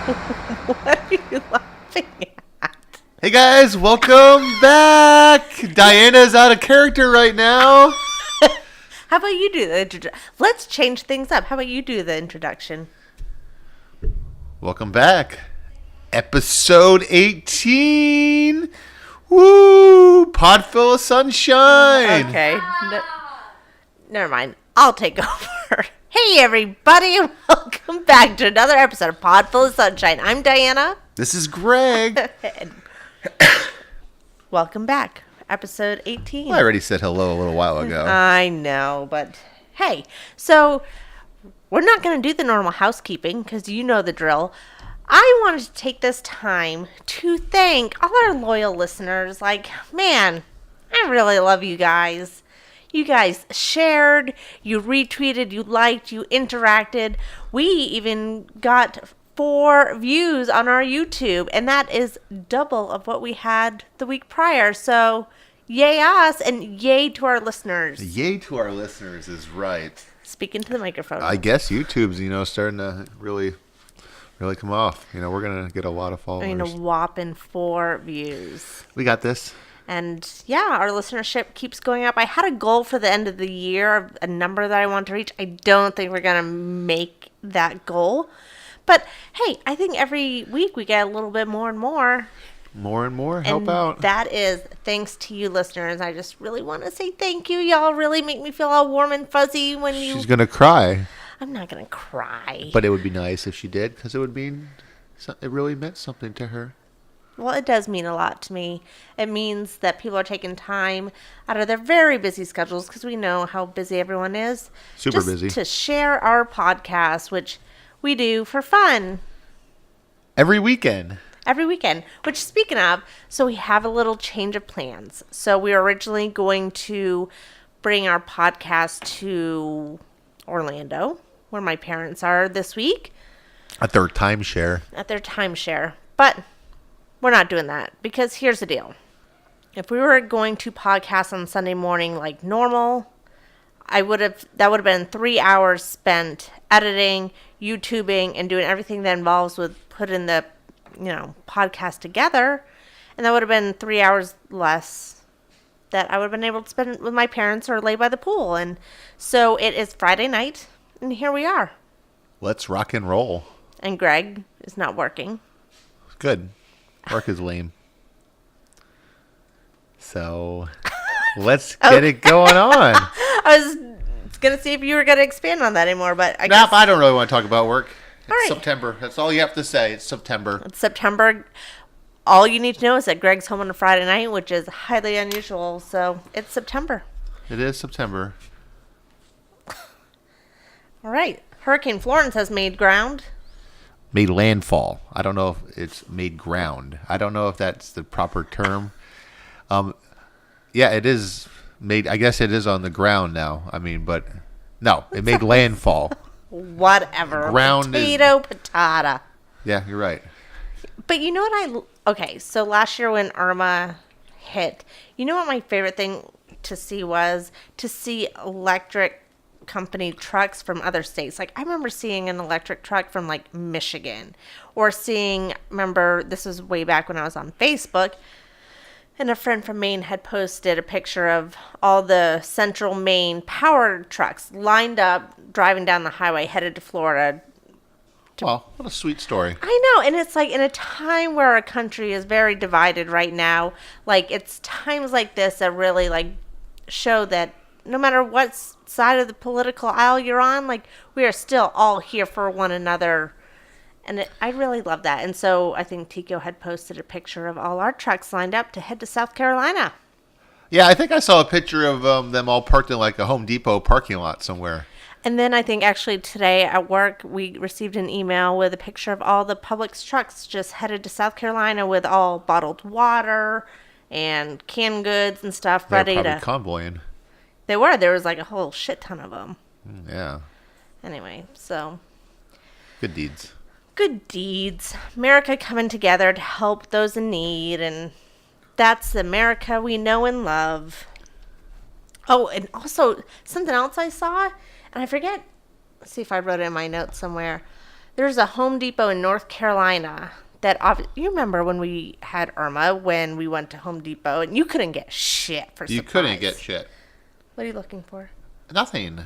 What are you laughing at? Hey guys, welcome back. Diana's out of character right now. How about you do the introduction? Let's change things up. How about you do the introduction? Welcome back. Episode 18. Woo! Pod-ful of Sunshine. Okay. Never mind. I'll take over. Hey everybody, and welcome back to another episode of Pod-ful of Sunshine. I'm Diana. This is Greg. Welcome back. Episode 18. I already said hello a little while ago. I know, but hey, so we're not going to do the normal housekeeping because you know the drill. I wanted to take this time to thank all our loyal listeners. Like, man, I really love you guys. You guys shared, you retweeted, you liked, you interacted. We even got 4 views on our YouTube, and that is double of what we had the week prior. So, yay us, and yay to our listeners. Yay to our listeners is right. Speaking to the microphone. I guess YouTube's, starting to really come off. We're going to get a lot of followers. A whopping 4 views. We got this. And yeah, our listenership keeps going up. I had a goal for the end of the year, a number that I want to reach. I don't think we're going to make that goal. But hey, I think every week we get a little bit more and more. More and more, help out. That is thanks to you listeners. I just really want to say thank you. Y'all really make me feel all warm and fuzzy when you... She's going to cry. I'm not going to cry. But it would be nice if she did, because it really meant something to her. Well, it does mean a lot to me. It means that people are taking time out of their very busy schedules, because we know how busy everyone is. Super busy. To share our podcast, which we do for fun. Every weekend. Which, speaking of, so we have a little change of plans. So we were originally going to bring our podcast to Orlando, where my parents are this week. At their timeshare. But we're not doing that, because here's the deal. If we were going to podcast on Sunday morning like normal, that would have been 3 hours spent editing, YouTubing, and doing everything that involves with putting the podcast together, and that would have been 3 hours less that I would have been able to spend with my parents or lay by the pool. And so it is Friday night, and here we are. Let's rock and roll. And Greg is not working. Good. Work is lame. So let's get it going on. I was going to see if you were going to expand on that anymore, but I guess... I don't really want to talk about work. It's all right. September. That's all you have to say. It's September. All you need to know is that Greg's home on a Friday night, which is highly unusual. So it's September. It is September. All right. Hurricane Florence has made ground. Made landfall. I don't know if it's made ground. I don't know if that's the proper term. Yeah, it is made. I guess it is on the ground now. but no, it made landfall. Whatever. Ground Potato. Yeah, you're right. But you know what okay, so last year when Irma hit, you know what my favorite thing to see was? To see electric company trucks from other states. Like, I remember seeing an electric truck from like Michigan, or remember this was way back when I was on Facebook, and a friend from Maine had posted a picture of all the central Maine power trucks lined up driving down the highway headed to Florida. Well, what a sweet story. I know, and it's like in a time where our country is very divided right now, like it's times like this that really like show that no matter what side of the political aisle you're on, like we are still all here for one another. And I really love that. And so I think Tico had posted a picture of all our trucks lined up to head to South Carolina. Yeah, I think I saw a picture of them all parked in like a Home Depot parking lot somewhere. And then I think actually today at work, we received an email with a picture of all the Publix trucks just headed to South Carolina with all bottled water and canned goods and stuff ready to... They're probably convoying. They were. There was like a whole shit ton of them. Yeah. Anyway, so... Good deeds. Good deeds. America coming together to help those in need, and that's the America we know and love. Oh, and also something else I saw, and I forget. Let's see if I wrote it in my notes somewhere. There's a Home Depot in North Carolina that you remember when we had Irma, when we went to Home Depot and you couldn't get shit for supplies. You couldn't get shit. What are you looking for? Nothing.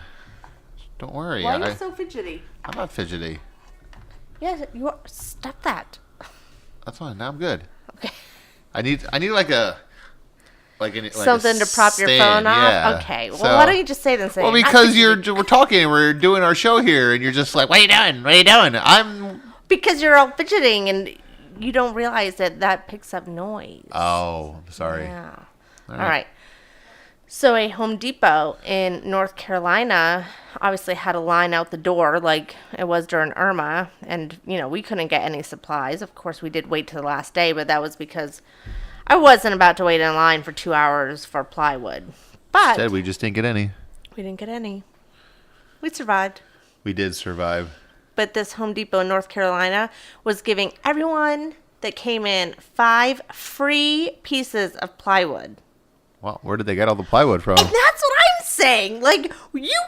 Don't worry. Why are you so fidgety? I'm not fidgety. Yes, you are. Stop that. That's fine. Now I'm good. Okay. I need something to prop your phone off. Yeah. Okay. Well, why don't you just say then? Well, because we're talking, we're doing our show here, and you're just like, "What are you doing? What are you doing?" Because you're all fidgeting, and you don't realize that picks up noise. Oh, sorry. Yeah. All right. So a Home Depot in North Carolina obviously had a line out the door like it was during Irma. And, we couldn't get any supplies. Of course, we did wait to the last day, but that was because I wasn't about to wait in line for 2 hours for plywood. But Said we just didn't get any. We didn't get any. We survived. We did survive. But this Home Depot in North Carolina was giving everyone that came in 5 free pieces of plywood. Well, where did they get all the plywood from? And that's what I'm saying. Like, you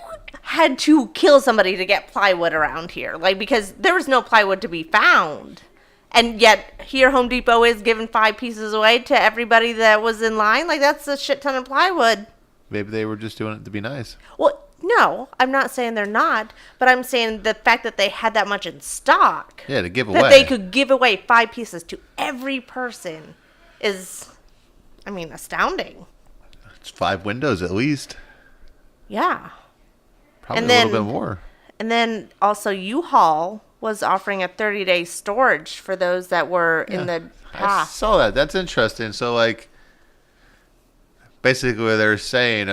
had to kill somebody to get plywood around here. Like, because there was no plywood to be found. And yet, here Home Depot is giving 5 pieces away to everybody that was in line. Like, that's a shit ton of plywood. Maybe they were just doing it to be nice. Well, no, I'm not saying they're not. But I'm saying the fact that they had that much in stock. Yeah, to give away. That they could give away 5 pieces to every person is, astounding. It's 5 windows at least. Yeah. Probably a little bit more. And then also U-Haul was offering a 30-day storage for those that were in the I saw that. That's interesting. So, basically they're saying,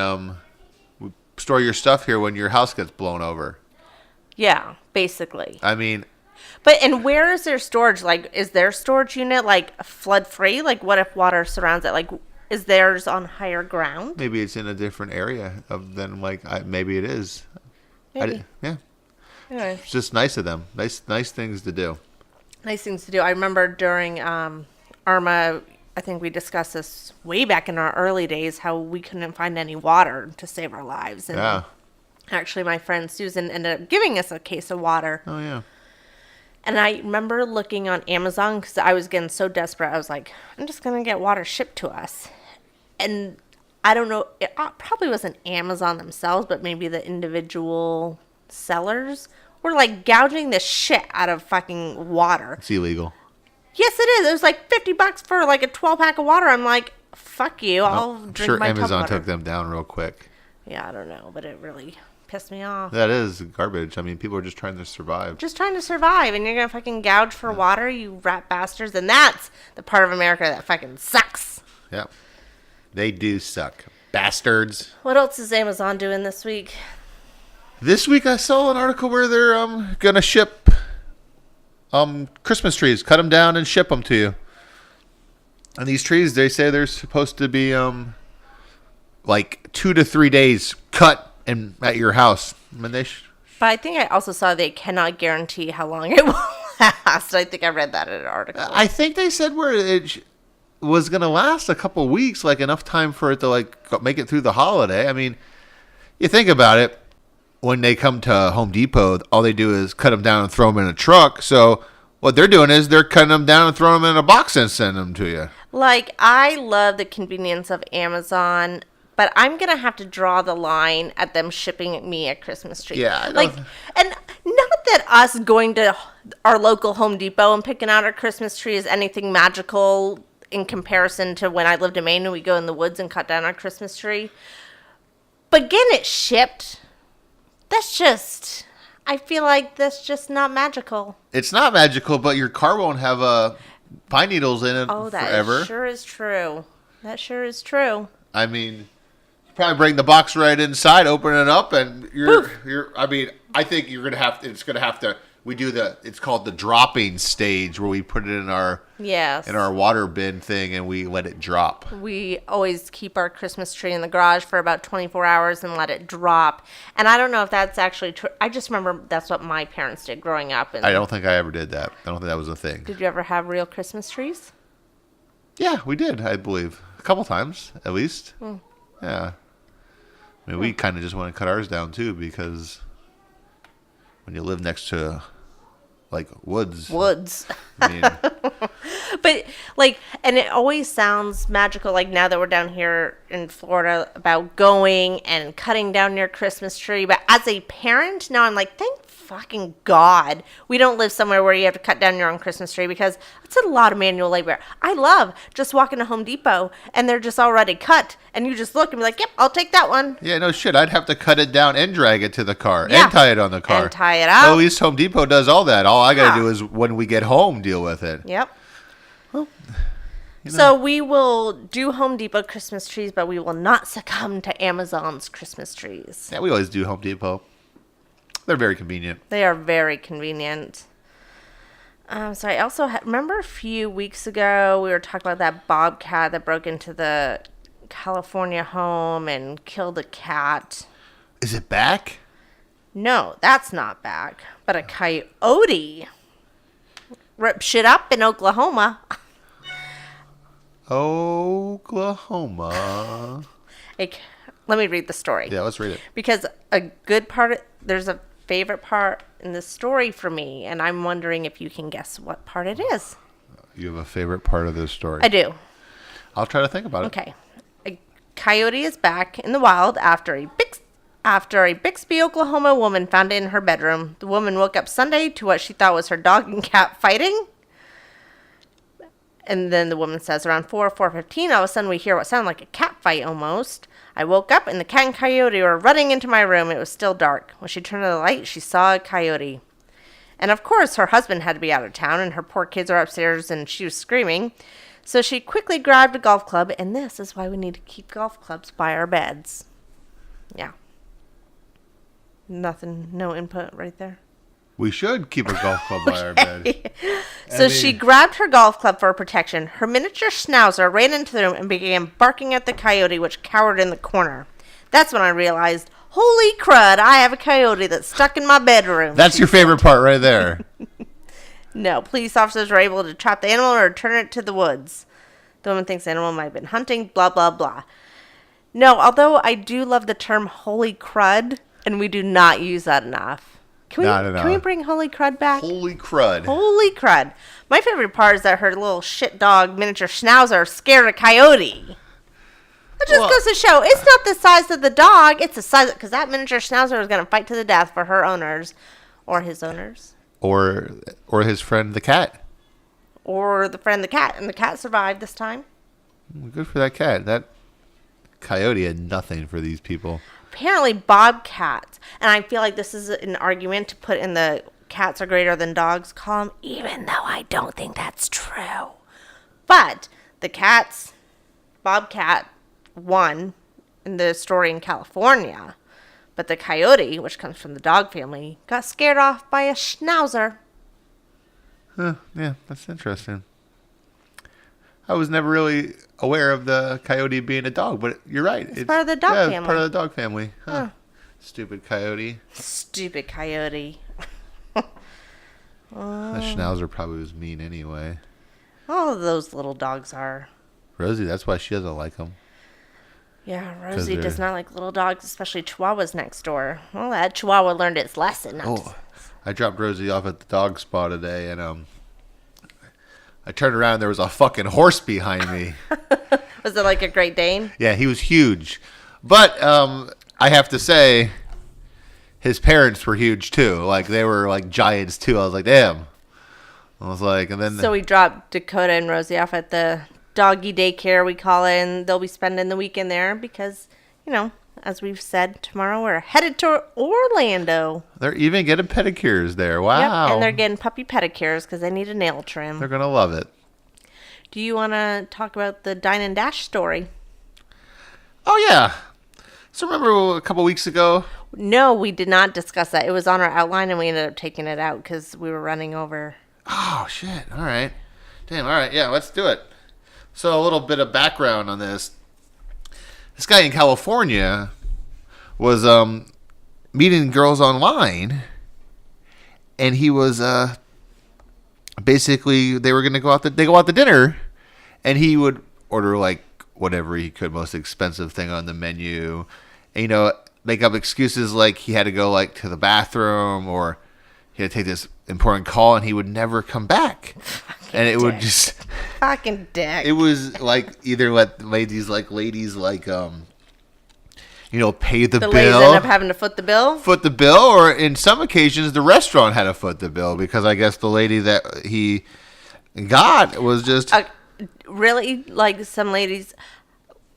store your stuff here when your house gets blown over. Yeah, basically. And where is their storage? Like, is their storage unit, flood-free? Like, what if water surrounds it? Like, is theirs on higher ground? maybe it's in a different area than maybe it is. Maybe. Yeah. Anyway. It's just nice of them. Nice things to do. Nice things to do. I remember during Irma, I think we discussed this way back in our early days, how we couldn't find any water to save our lives. And actually, my friend Susan ended up giving us a case of water. Oh, yeah. And I remember looking on Amazon because I was getting so desperate. I was like, I'm just going to get water shipped to us. And I don't know, it probably wasn't Amazon themselves, but maybe the individual sellers were gouging the shit out of fucking water. It's illegal. Yes, it is. It was $50 for a 12-pack of water. I'm like, fuck you. I'll drink sure my Amazon tub water. took them down real quick. Yeah, I don't know, but it really pissed me off. That is garbage. People are just trying to survive. Just trying to survive, and you're going to fucking gouge for water, you rat bastards. And that's the part of America that fucking sucks. Yeah. They do suck. Bastards. What else is Amazon doing this week? This week I saw an article where they're going to ship Christmas trees. Cut them down and ship them to you. And these trees, they say they're supposed to be 2 to 3 days cut and at your house. But I think I also saw they cannot guarantee how long it will last. I think I read that in an article. I think they said where it was going to last a couple of weeks, enough time for it to make it through the holiday. You think about it, when they come to Home Depot, all they do is cut them down and throw them in a truck. So what they're doing is they're cutting them down and throwing them in a box and sending them to you. I love the convenience of Amazon, but I'm going to have to draw the line at them shipping me a Christmas tree. Yeah. And not that us going to our local Home Depot and picking out our Christmas tree is anything magical in comparison to when I lived in Maine and we go in the woods and cut down our Christmas tree. But getting it shipped, I feel like that's just not magical. It's not magical, but your car won't have pine needles in it forever. That sure is true. That sure is true. You probably bring the box right inside, open it up, and I think you're gonna have to. It's called the dropping stage, where we put it in our water bin thing and we let it drop. We always keep our Christmas tree in the garage for about 24 hours and let it drop. And I don't know if that's actually true. I just remember that's what my parents did growing up. And I don't think I ever did that. I don't think that was a thing. Did you ever have real Christmas trees? Yeah, we did, I believe. A couple times, at least. Yeah. We kind of just want to cut ours down, too, because when you live next to like woods. Woods. I mean, But, like, and it always sounds magical, like, now that we're down here in Florida, about going and cutting down your Christmas tree. But as a parent, now I'm like, thank fucking God we don't live somewhere where you have to cut down your own Christmas tree, because it's a lot of manual labor. I love just walking to Home Depot and they're just already cut, and you just look and be like, yep, I'll take that one. yeah, no shit. I'd have to cut it down and drag it to the car Yeah. and tie it on the car. And tie it out. Well, at least Home Depot does all that. All I got to Yeah. do is when we get home, deal with it. Yep. You know. So we will do Home Depot Christmas trees, but we will not succumb to Amazon's Christmas trees. Yeah, we always do Home Depot. They're very convenient. They are very convenient. So I also remember a few weeks ago we were talking about that bobcat that broke into the California home and killed a cat. Is it back? No, that's not back. But a coyote ripped shit up in Oklahoma. Oklahoma. Let me read the story. Yeah, let's read it. Because there's a favorite part in the story for me, and I'm wondering if you can guess what part it is. You have a favorite part of this story? I do. I'll try to think about it. Okay. A coyote is back in the wild after a Bixby, Oklahoma woman found it in her bedroom. The woman woke up Sunday to what she thought was her dog and cat fighting. And then the woman says, around 4:15, all of a sudden we hear what sounded like a cat fight almost. I woke up and the cat and coyote were running into my room. It was still dark. When she turned on the light, she saw a coyote. And of course, her husband had to be out of town, and her poor kids are upstairs, and she was screaming. So she quickly grabbed a golf club, and this is why we need to keep golf clubs by our beds. Yeah. Nothing, no input right there. We should keep a golf club by our bed. So she grabbed her golf club for protection. Her miniature schnauzer ran into the room and began barking at the coyote, which cowered in the corner. That's when I realized, holy crud, I have a coyote that's stuck in my bedroom. That's your favorite part right there. No, police officers were able to trap the animal and return it to the woods. The woman thinks the animal might have been hunting, blah, blah, blah. No, although I do love the term holy crud, and we do not use that enough. Can we bring holy crud back? Holy crud. Holy crud. My favorite part is that her little shit dog miniature schnauzer scared a coyote. It just goes to show, it's not the size of the dog, it's the size, because that miniature schnauzer was going to fight to the death for her owners, or his owners. Or his friend the cat. Or the friend the cat, and the cat survived this time. Good for that cat. That coyote had nothing for these people. Apparently bobcats, and I feel like this is an argument to put in the cats are greater than dogs column, even though I don't think that's true. But the bobcat won in the story in California, but the coyote, which comes from the dog family, got scared off by a schnauzer. Huh, yeah, that's interesting. I was never really aware of the coyote being a dog, but you're right. It's part of the dog family. Yeah, part of the dog family. Huh. Stupid coyote. Stupid coyote. The schnauzer probably was mean anyway. All of those little dogs are. Rosie, that's why she doesn't like them. Yeah, Rosie does not like little dogs, especially Chihuahuas next door. Well, that Chihuahua learned its lesson. I dropped Rosie off at the dog spa today, and I turned around and there was a fucking horse behind me. Was it like a Great Dane? Yeah, he was huge. But I have to say, his parents were huge too. Like, they were like giants too. I was like, damn. I was like, and then... So we dropped Dakota and Rosie off at the doggy daycare, we call it, and they'll be spending the weekend there because, as we've said, tomorrow we're headed to Orlando. They're even getting pedicures there. Wow. Yep, and they're getting puppy pedicures because they need a nail trim. They're going to love it. Do you want to talk about the Dine and Dash story? Oh, yeah. So remember a couple weeks ago? No, we did not discuss that. It was on our outline and we ended up taking it out because we were running over. Oh, shit. All right. Damn, all right. Yeah, let's do it. So a little bit of background on this. This guy in California was meeting girls online, and he was basically they go out to dinner, and he would order like whatever he could, most expensive thing on the menu, and, make up excuses like he had to go like to the bathroom, or he had to take this important call, and he would never come back. And it would just fucking dick. It was like either let ladies pay the bill. Ladies end up having to foot the bill. Or in some occasions, the restaurant had to foot the bill because I guess the lady that he got was just really like some ladies.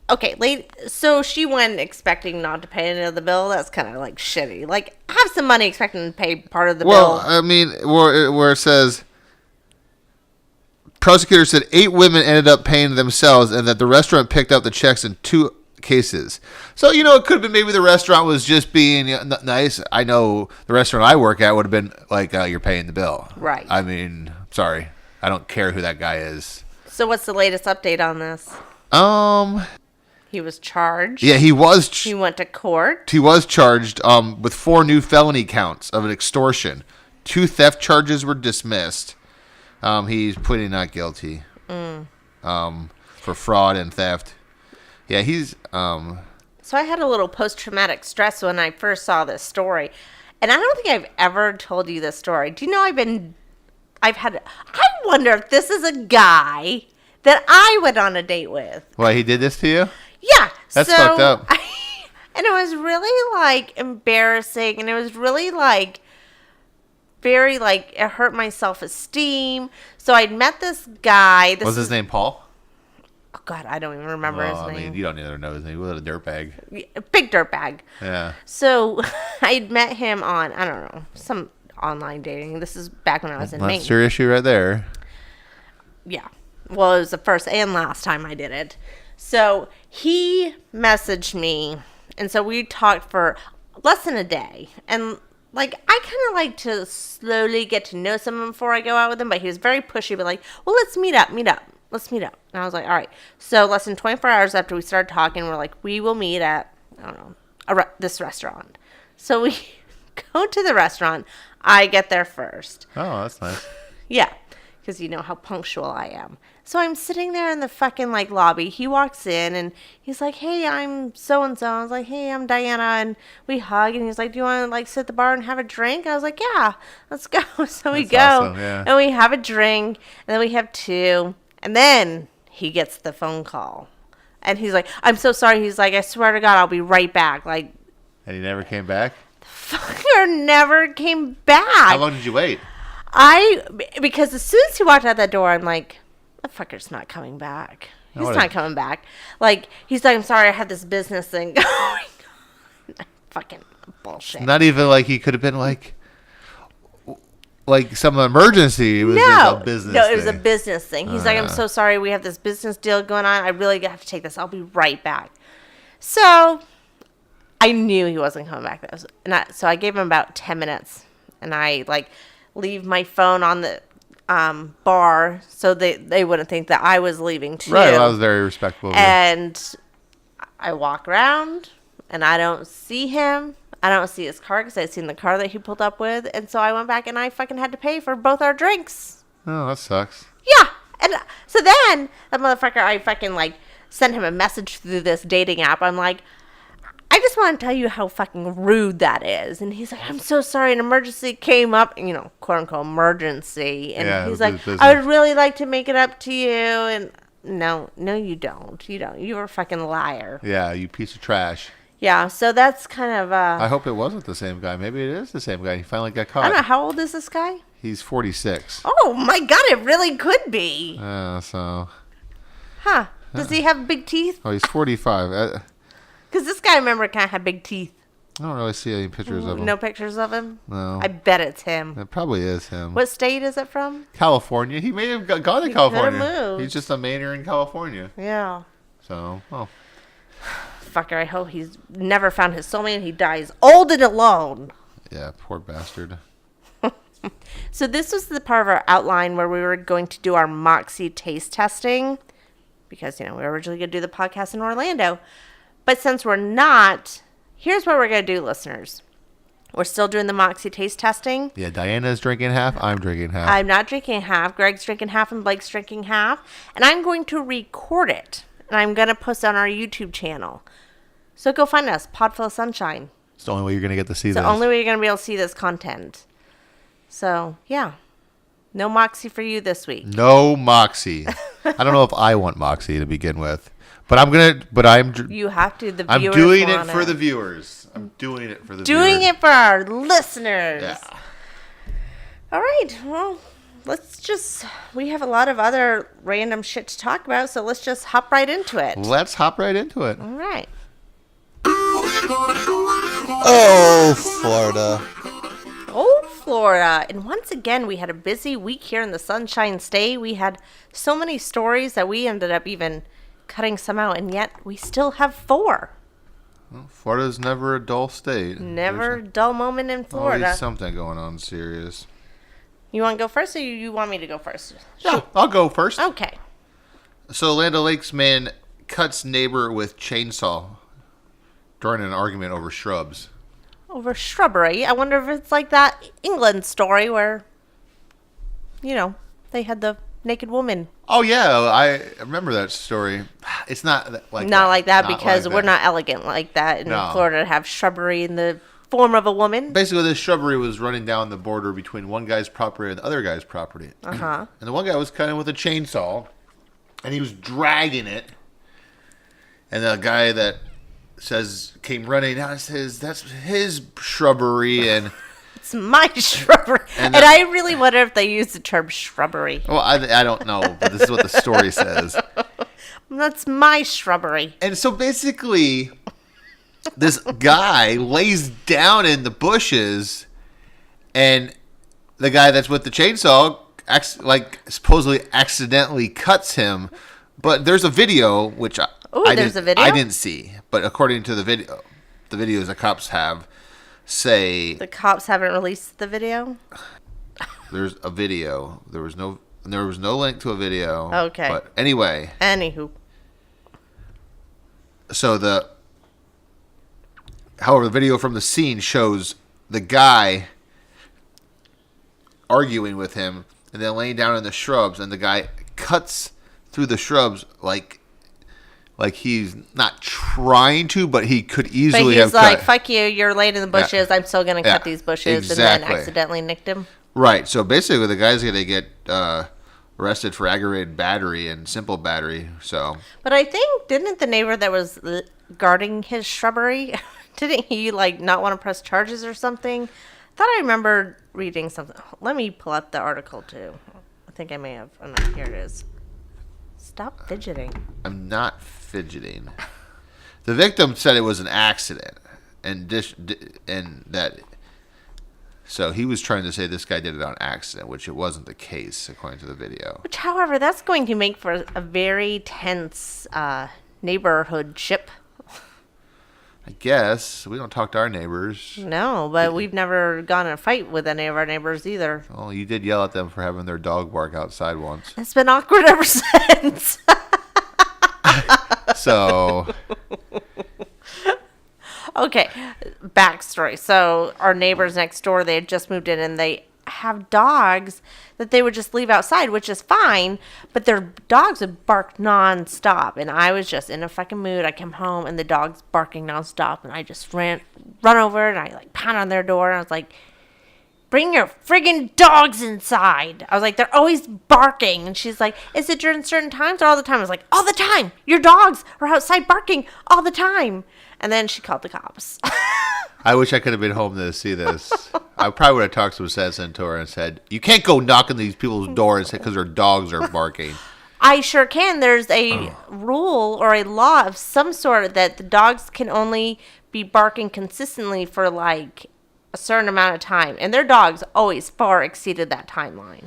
Okay, so she went expecting not to pay any of the bill. That's kind of like shitty. Like, have some money expecting to pay part of the bill. Well, I mean, where it says, prosecutor said 8 women ended up paying themselves and that the restaurant picked up the checks in 2 cases. So, it could have been maybe the restaurant was just being nice. I know the restaurant I work at would have been like, you're paying the bill. Right. I mean, sorry. I don't care who that guy is. So what's the latest update on this? He was charged. Yeah, he was. He went to court. He was charged with 4 new felony counts of an extortion. 2 theft charges were dismissed. He's pleading not guilty for fraud and theft. Yeah, he's. So I had a little post-traumatic stress when I first saw this story, and I don't think I've ever told you this story. Do you know I wonder if this is a guy that I went on a date with. Why, he did this to you? Yeah. That's fucked up. And it was really, like, embarrassing. And it was really, like, very, like, it hurt my self-esteem. So I'd met this guy. Was his name Paul? Oh, God, I don't even remember his name. I mean, you don't even know his name. He was a dirtbag. A big dirtbag. Yeah. So I'd met him on, I don't know, some online dating. This is back when I was in Maine. That's your issue right there. Yeah. Well, it was the first and last time I did it. So he messaged me, and so we talked for less than a day. And, like, I kind of like to slowly get to know someone before I go out with him, but he was very pushy, but like, well, let's meet up. Let's meet up. And I was like, all right. So less than 24 hours after we started talking, we're like, we will meet at, I don't know, this restaurant. So we go to the restaurant. I get there first. Oh, that's nice. Yeah, because you know how punctual I am. So I'm sitting there in the fucking, like, lobby. He walks in, and he's like, hey, I'm so-and-so. I was like, hey, I'm Diana. And we hug, and he's like, do you want to, like, sit at the bar and have a drink? I was like, yeah, let's go. So we go, awesome, yeah. and we have a drink, and then we have 2. And then he gets the phone call. And he's like, I'm so sorry. He's like, I swear to God, I'll be right back. Like, and he never came back? The fucker never came back. How long did you wait? Because as soon as he walked out that door, I'm like, the fucker's not coming back. He's not coming back. Like, he's like, I'm sorry, I had this business thing going on. Fucking bullshit. Not even like he could have been like some emergency. It was just a business thing. No, it was a business thing. He's like, I'm so sorry, we have this business deal going on. I really have to take this. I'll be right back. So I knew he wasn't coming back. So I gave him about 10 minutes. And I, like, leave my phone on the bar so they wouldn't think that I was leaving too. Right, well, that was very respectful. And I walk around, and I don't see him. I don't see his car because I'd seen the car that he pulled up with. And so I went back, and I fucking had to pay for both our drinks. Oh, that sucks. Yeah. And so then, that motherfucker, I fucking, like, sent him a message through this dating app. I'm like, I just want to tell you how fucking rude that is. And he's like, I'm so sorry. An emergency came up, quote unquote emergency. And he's like, I would really like to make it up to you. And no, you don't. You don't. You're a fucking liar. Yeah, you piece of trash. Yeah, so that's kind of. I hope it wasn't the same guy. Maybe it is the same guy. He finally got caught. I don't know. How old is this guy? He's 46. Oh, my God. It really could be. So. Huh. Does he have big teeth? Oh, he's 45. Because this guy, I remember, kind of had big teeth. I don't really see any pictures of him. No pictures of him? No. I bet it's him. It probably is him. What state is it from? California. He may have gone to California. Moved. He's just a Mainer in California. Yeah. So, well. Fucker, I hope he's never found his soulmate and he dies old and alone. Yeah, poor bastard. So this was the part of our outline where we were going to do our Moxie taste testing. Because, we were originally going to do the podcast in Orlando. But since we're not, here's what we're going to do, listeners. We're still doing the Moxie taste testing. Yeah, Diana's drinking half. I'm drinking half. I'm not drinking half. Greg's drinking half and Blake's drinking half. And I'm going to record it. And I'm going to post it on our YouTube channel. So go find us, Pod-ful of Sunshine. It's the only way you're going to get to see this. It's the only way you're going to be able to see this content. So. yeah. No Moxie for you this week. No Moxie. I don't know if I want Moxie to begin with. But You have to. The I'm viewers doing it want for the viewers. I'm doing it for the Doing viewers. it for our listeners. Yeah. All right. Well, we have a lot of other random shit to talk about, so let's just hop right into it. Let's hop right into it. All right. Oh, Florida. Oh, Florida. And once again, we had a busy week here in the Sunshine State. We had so many stories that we ended up even cutting some out, and yet we still have 4. Well, Florida's never a dull state. Never a dull moment in Florida. Always something going on serious. You want to go first, or you want me to go first? Yeah, I'll go first. Okay. So, Land O'Lakes man cuts neighbor with chainsaw during an argument over shrubs. Over shrubbery. I wonder if it's like that England story where, they had the naked woman. Oh, yeah, I remember that story. It's not like Not that. like that, Not because like we're that. not elegant like that in No. Florida to have shrubbery in the form of a woman. Basically, this shrubbery was running down the border between one guy's property and the other guy's property. Uh-huh. And the one guy was cutting with a chainsaw, and he was dragging it. And the guy that came running out and says, that's his shrubbery. And It's my shrubbery. And I really wonder if they use the term shrubbery. well, I don't know, but this is what the story says. That's my shrubbery. And so basically, this guy lays down in the bushes, and the guy that's with the chainsaw supposedly accidentally cuts him. But there's a video, which There's a video? I didn't see. But according to the videos the cops have say The cops haven't released the video? there's a video. There was no link to a video. Okay. But anyway, Anywho. so however, the video from the scene shows the guy arguing with him and then laying down in the shrubs, and the guy cuts through the shrubs like he's not trying to, but he could easily have cut. But he's like, fuck you, you're laying in the bushes, I'm still going to cut these bushes, and then accidentally nicked him. Right, so basically the guy's going to get arrested for aggravated battery and simple battery, so. But I think, didn't the neighbor that was guarding his shrubbery, didn't he, not want to press charges or something? I thought I remember reading something. Let me pull up the article, too. I think I may have. Oh, no, here it is. Stop fidgeting. I'm not fidgeting. The victim said it was an accident, so he was trying to say this guy did it on accident, which it wasn't the case, according to the video. Which, however, that's going to make for a very tense neighborhood ship. I guess. We don't talk to our neighbors. No, but we've never gone in a fight with any of our neighbors either. Well, you did yell at them for having their dog bark outside once. It's been awkward ever since. So. Okay, backstory. So our neighbors next door, they had just moved in, and they have dogs that they would just leave outside, which is fine, but their dogs would bark nonstop, and I was just in a fucking mood. I come home, and the dog's barking nonstop, and I just run over, and I pound on their door, and I was like, bring your friggin' dogs inside. I was like, they're always barking. And she's like, is it during certain times or all the time? I was like, all the time. Your dogs are outside barking all the time. And then she called the cops. I wish I could have been home to see this. I probably would have talked some sense into her and said, you can't go knocking these people's doors because their dogs are barking. I sure can. There's a rule or a law of some sort that the dogs can only be barking consistently for a certain amount of time, and their dogs always far exceeded that timeline.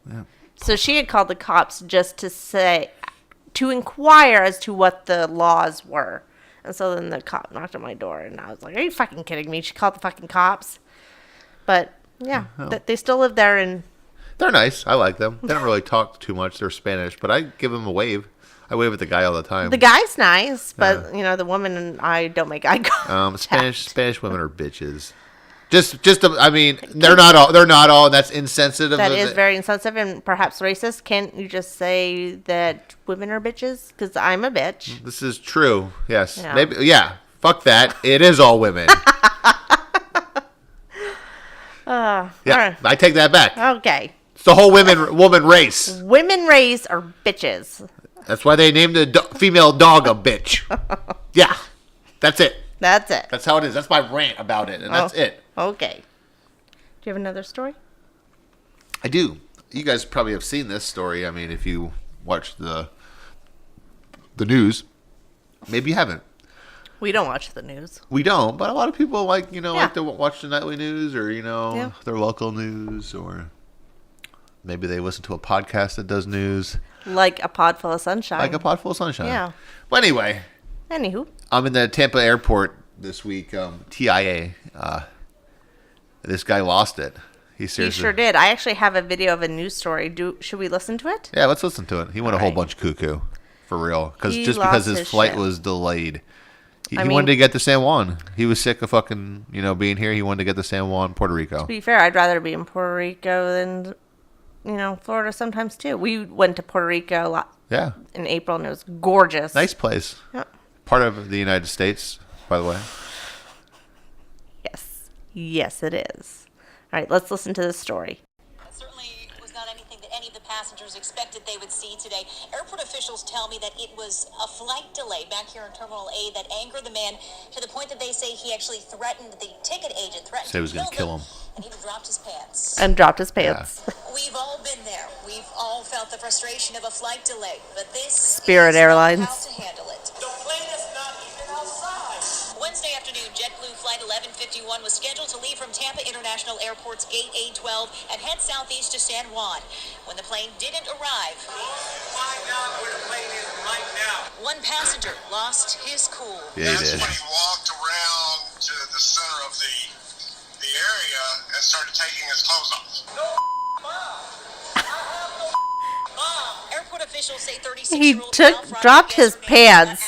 Yeah. So she had called the cops just to inquire as to what the laws were. And so then the cop knocked on my door, and I was like, are you fucking kidding me? She called the fucking cops. But yeah, they still live there, and they're nice. I like them. They don't really talk too much. They're Spanish, but I give them a wave. I wave at the guy all the time. The guy's nice, but the woman and I don't make eye contact. Spanish women are bitches. I mean, they're not all. And that's insensitive. That is very insensitive and perhaps racist. Can't you just say that women are bitches? Because I'm a bitch. This is true. Yes. Yeah. Maybe. Yeah. Fuck that. It is all women. All Yeah, right. I take that back. Okay. It's the whole woman race. Women race are bitches. That's why they named the female dog a bitch. Yeah, that's it. That's it. That's how it is. That's my rant about it, and that's it. Okay. Do you have another story? I do. You guys probably have seen this story. I mean, if you watch the news, maybe you haven't. We don't watch the news. We don't, but a lot of people like to watch the nightly news or their local news, or maybe they listen to a podcast that does news. Like a Pod-ful of Sunshine. Like a Pod-ful of Sunshine. Yeah. Well, anyway. Anywho. I'm in the Tampa airport this week. TIA. This guy lost it. He sure did. I actually have a video of a news story. Should we listen to it? Yeah, let's listen to it. He went a whole bunch cuckoo. For real. Because his flight was delayed. He wanted to get to San Juan. He was sick of fucking, being here. He wanted to get to San Juan, Puerto Rico. To be fair, I'd rather be in Puerto Rico than, Florida sometimes too. We went to Puerto Rico a lot in April, and it was gorgeous. Nice place. Yep. Part of the United States, by the way. Yes. Yes, it is. All right, let's listen to this story. It certainly was not anything that any of the passengers expected they would see today. Airport officials tell me that it was a flight delay back here in Terminal A that angered the man to the point that they say he actually threatened the ticket agent, Say he was going to kill him. And he dropped his pants. Yeah. We've all been there. We've all felt the frustration of a flight delay, but this Spirit is Airlines. how to handle it. The plane is not even outside. Wednesday afternoon, JetBlue Flight 1151 was scheduled to leave from Tampa International Airport's Gate A12 and head southeast to San Juan. When the plane didn't arrive, Find out where the plane is right now. one passenger lost his cool. Yeah, he That's did. when he walked around to the center of the area and started taking his clothes off. No bomb. I have no bomb. Airport officials say He 36-year-old dropped his pants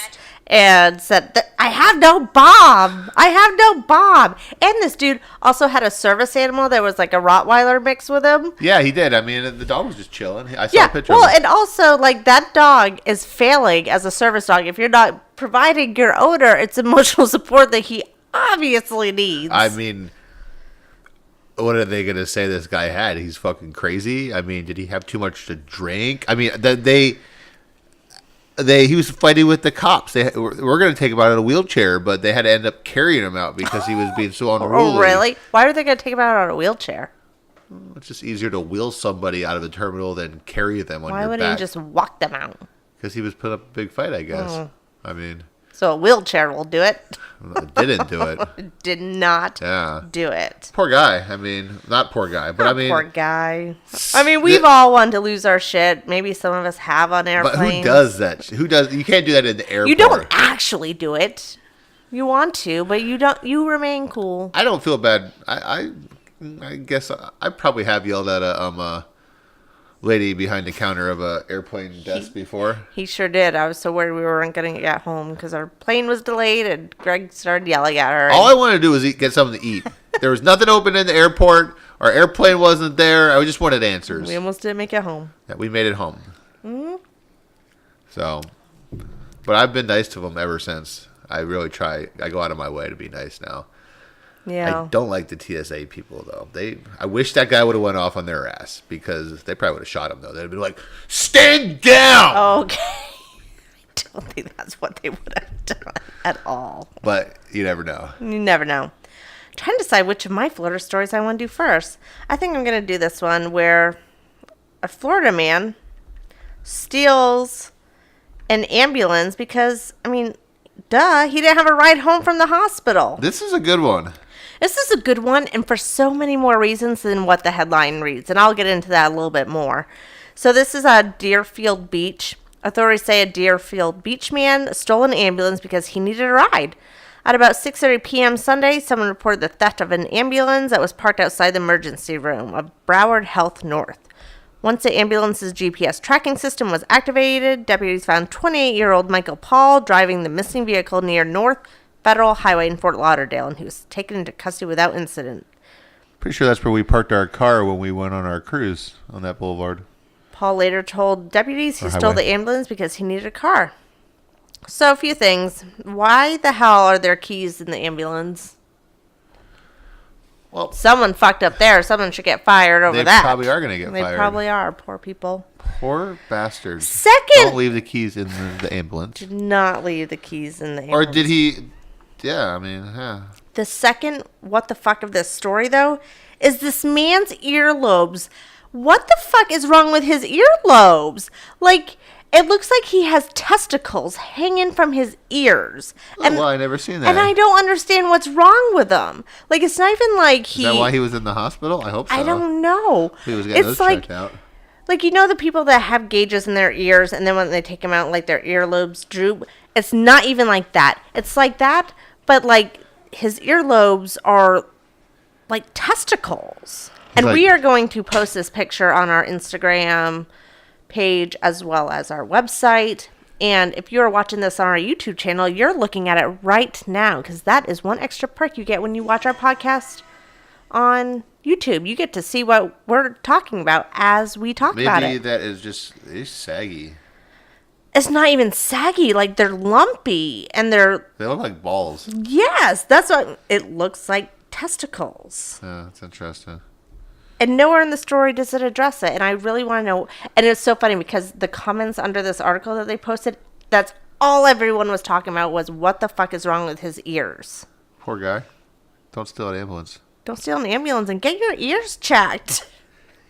and said, I have no bomb. I have no bomb. And this dude also had a service animal that was like a Rottweiler mixed with him. Yeah, he did. I mean, the dog was just chilling. I saw a picture well, of him. and also, like, that dog is failing as a service dog. If you're not providing your owner its emotional support that he obviously needs. I mean, what are they going to say this guy had? He's fucking crazy? I mean, did he have too much to drink? I mean, he was fighting with the cops. They were going to take him out in a wheelchair, but they had to end up carrying him out because he was being so unruly. Oh, really? Why are they going to take him out on a wheelchair? It's just easier to wheel somebody out of the terminal than carry them on Why your wouldn't back. he just walk them out? Because he was putting up a big fight, I guess. I mean, So a wheelchair will do it. didn't do it. Did not Yeah. do it. Poor guy. I mean, not poor guy, but I mean, Poor guy. I mean, we've all wanted to lose our shit. Maybe some of us have on airplanes. but who does that? Who does? You can't do that in the airport. You don't actually do it. You want to, but you don't. You remain cool. I don't feel bad. I guess I probably have yelled at a lady behind the counter of a airplane desk before. He sure did. I was so worried we weren't going to get home because our plane was delayed, and Greg started yelling at her. All I wanted to do was get something to eat. There was nothing open in the airport. Our airplane wasn't there. I just wanted answers. We almost didn't make it home. Yeah, we made it home. So, but I've been nice to them ever since. I really try. I go out of my way to be nice now. Yeah. I don't like the TSA people though. I wish that guy would have went off on their ass because they probably would have shot him though. They'd have been like, "Stand down." Okay. I don't think that's what they would have done at all. But you never know. You never know. I'm trying to decide which of my Florida stories I want to do first. I think I'm going to do this one where a Florida man steals an ambulance because, I mean, duh, he didn't have a ride home from the hospital. This is a good one. This is a good one, and for so many more reasons than what the headline reads, and I'll get into that a little bit more. So this is at Deerfield Beach. Authorities say a Deerfield Beach man stole an ambulance because he needed a ride. At about 6:30 p.m. Sunday, someone reported the theft of an ambulance that was parked outside the emergency room of Broward Health North. Once the ambulance's GPS tracking system was activated, deputies found 28-year-old Michael Paul driving the missing vehicle near North Federal Highway in Fort Lauderdale, and he was taken into custody without incident. Pretty sure that's where we parked our car when we went on our cruise on that boulevard. Paul later told deputies he Or stole highway. the ambulance because he needed a car. So a few things. Why the hell are there keys in the ambulance? Well, Someone fucked up there. Someone should get fired over they that. probably are going to get They fired. probably are. Poor people. Poor bastards. Second. Don't leave the keys in the ambulance. Did not leave the keys in the Or ambulance. did he? Yeah, I mean, yeah. The second what the fuck of this story, though, is this man's earlobes. What the fuck is wrong with his earlobes? Like, it looks like he has testicles hanging from his ears. Oh, well, I never seen that. And I don't understand what's wrong with them. Like, it's not even like he... Is that why he was in the hospital? I hope so. I don't know. He was getting those checked out. Like, you know the people that have gauges in their ears, and then when they take them out, like, their earlobes droop? It's not even like that. It's like that, but, like, his earlobes are like testicles. And we are going to post this picture on our Instagram page as well as our website. And if you're watching this on our YouTube channel, you're looking at it right now, because that is one extra perk you get when you watch our podcast on YouTube. You get to see what we're talking about as we talk about it. Maybe that is just it's saggy. It's not even saggy. Like, they're lumpy and they're... They look like balls. Yes, that's what it looks like. Testicles. Yeah, that's interesting. And nowhere in the story does it address it. And I really want to know. And it's so funny because the comments under this article that they posted, that's all everyone was talking about was what the fuck is wrong with his ears. Poor guy. Don't steal an ambulance. Don't steal an ambulance and get your ears checked.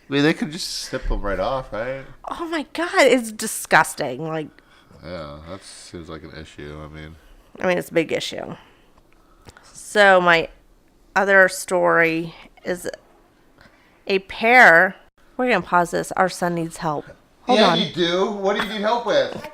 I mean, they could just snip them right off, right? Oh my God, it's disgusting. Like, Yeah, that seems like an issue. I mean, it's a big issue. So my other story is a pair. We're going to pause this. Our son needs help. Hold on. you do. What do you need help with?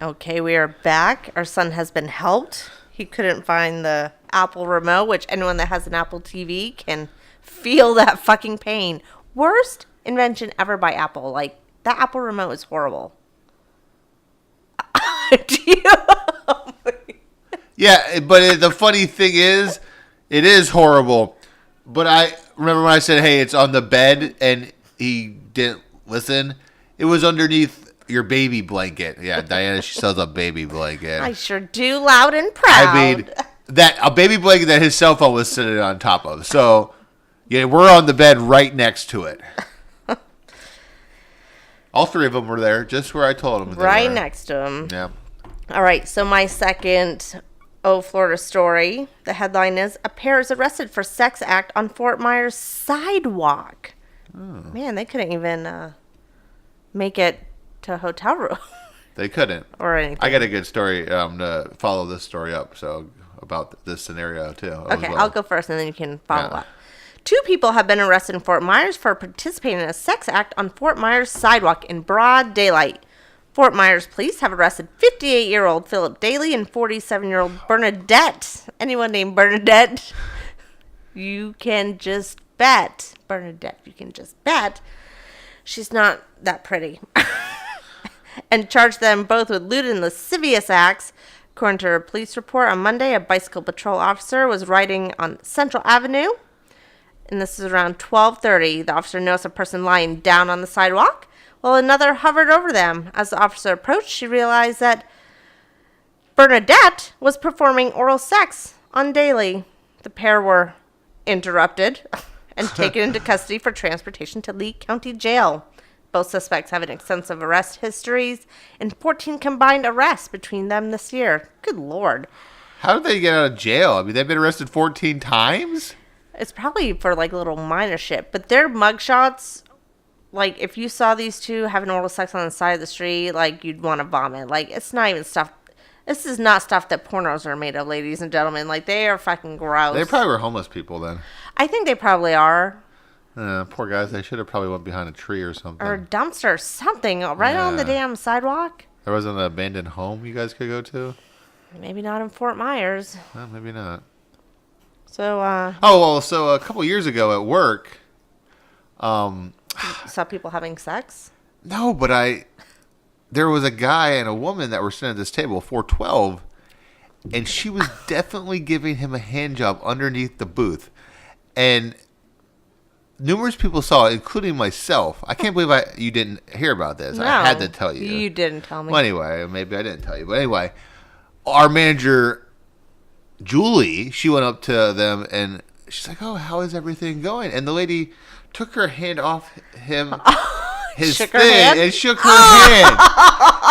Okay, we are back. Our son has been helped. He couldn't find the Apple remote, which anyone that has an Apple TV can feel that fucking pain. Worst invention ever by Apple. Like, that Apple remote is horrible. Yeah, but the funny thing is, it is horrible. But I remember when I said, hey, it's on the bed, and he didn't listen. It was underneath your baby blanket. Yeah, Diana, she sells a baby blanket. I sure do, loud and proud. I mean, a baby blanket that his cell phone was sitting on top of. So, yeah, we're on the bed right next to it. All three of them were there, just where I told them. Right next to him. Yeah. All right, so my second Ohhhh Florida story. The headline is, a pair is arrested for sex act on Fort Myers sidewalk. Oh. Man, they couldn't even make it to a hotel room. They couldn't. Or anything. I got a good story to follow this story up, so about this scenario, too. Okay, I'll go first, and then you can follow up. 2 people have been arrested in Fort Myers for participating in a sex act on Fort Myers sidewalk in broad daylight. Fort Myers police have arrested 58-year-old Philip Daly and 47-year-old Bernadette. Anyone named Bernadette, you can just bet. Bernadette, you can just bet. She's not that pretty. And charged them both with lewd and lascivious acts. According to a police report on Monday, a bicycle patrol officer was riding on Central Avenue. And this is around 12:30. The officer noticed a person lying down on the sidewalk, while another hovered over them. As the officer approached, she realized that Bernadette was performing oral sex on Daly. The pair were interrupted and taken into custody for transportation to Lee County Jail. Both suspects have an extensive arrest histories and 14 combined arrests between them this year. Good Lord. How did they get out of jail? I mean, they've been arrested 14 times? It's probably for, like, little minor shit. But their mugshots, like, if you saw these two having oral sex on the side of the street, like, you'd want to vomit. Like, it's not even stuff. This is not stuff that pornos are made of, ladies and gentlemen. Like, they are fucking gross. They probably were homeless people then. I think they probably are. Poor guys. They should have probably went behind a tree or something. Or a dumpster or something. Right on the damn sidewalk. There was an abandoned home you guys could go to? Maybe not in Fort Myers. Maybe not. So, so a couple years ago at work, saw people having sex? no, but there was a guy and a woman that were sitting at this table, 412, and she was definitely giving him a hand job underneath the booth. And numerous people saw it, including myself. I can't believe you didn't hear about this. No, I had to tell you. You didn't tell me. Well, anyway, maybe I didn't tell you. But anyway, our manager, Julie, she went up to them and she's like, "Oh, how is everything going?" And the lady took her hand off his Shook thing her hand? and shook her hand.